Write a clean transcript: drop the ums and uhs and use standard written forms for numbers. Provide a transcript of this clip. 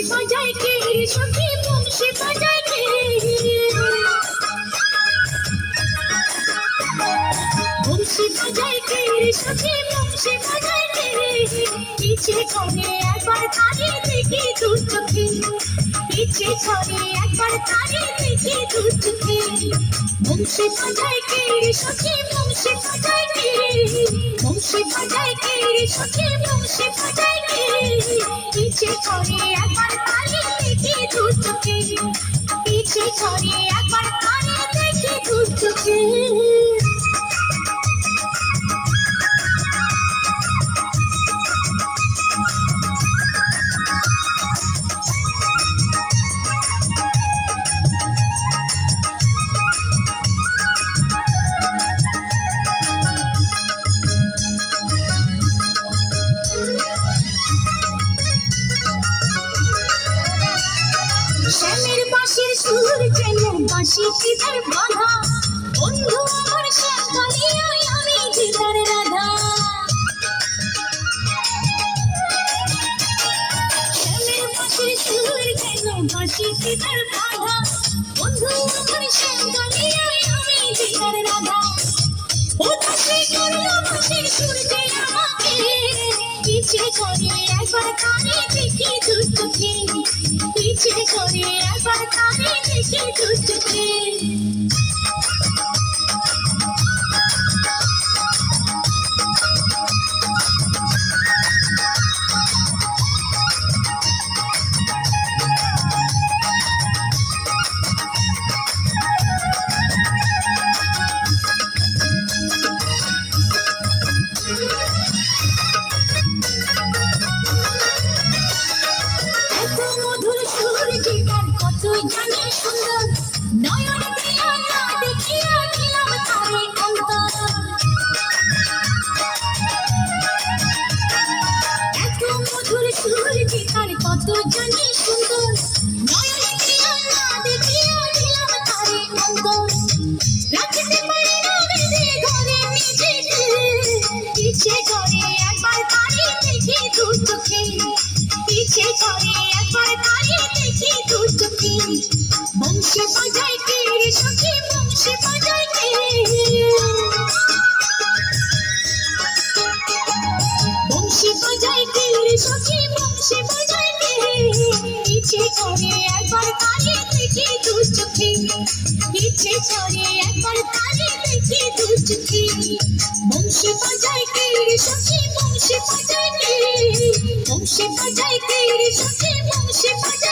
বাজায় কে রে সখী বংশী বাজায় কে বংশী বাজায় কে রে সখী বংশী বাজায় কে ইচ্ছে করে একবার তারে দেখি দু চোখে ইচ্ছে করে একবার তারে দেখি দু চোখে বংশী বাজায় কে রে সখী বংশী বাজায় কে বংশী বাজায় কে রে সখী বংশী বাজায় কে ইচ্ছে করে একবার তারে দেখি দু চোখে ইচ্ছে করে একবার তারে দেখি দু চোখে শ্যামের বাঁশির সুর যেন বাঁশি চিতার বাঁধা বন্ধু আমার শ্যামকালিয়ায় আমি চিতার রাধা শ্যামের বাঁশির সুর যেন বাঁশি চিতার বাঁধা বন্ধু আমার শ্যামকালিয়ায় আমি চিতার রাধা ও দাসী করলো বাঁশির সুর যে আমাকে ইচ্ছে করে একবার কানে দেখি দু চোখে ইচ্ছে করে একবার কানে দেখি দু চোখে তুই জানি সুন্দর নয়ন দিয়া না দেখিয়া দিলাম তারে অন্তর এত মধুর সুর যে তার কত জানি সুন্দর নয়ন দিয়া না দেখিয়া দিলাম তারে অন্তর রাখতে পারি না বেঁধে ঘরে নিজেকে ইচ্ছে করে একবার তারে দেখি দু চোখে ইচ্ছে করে একবার তারে দেখি দু চোখে বংশী বাজায় কে রে সখী বংশী বাজায় কে বংশী বাজায় কে রে সখী বংশী বাজায় কে ইচ্ছে করে একবার তারে দেখি দু চোখে ইচ্ছে করে একবার তারে দেখি দু চোখে বংশী বাজায় কে রে সখী বংশী বাজায় কে বংশী বাজায় কে রে সখী বংশী বাজায়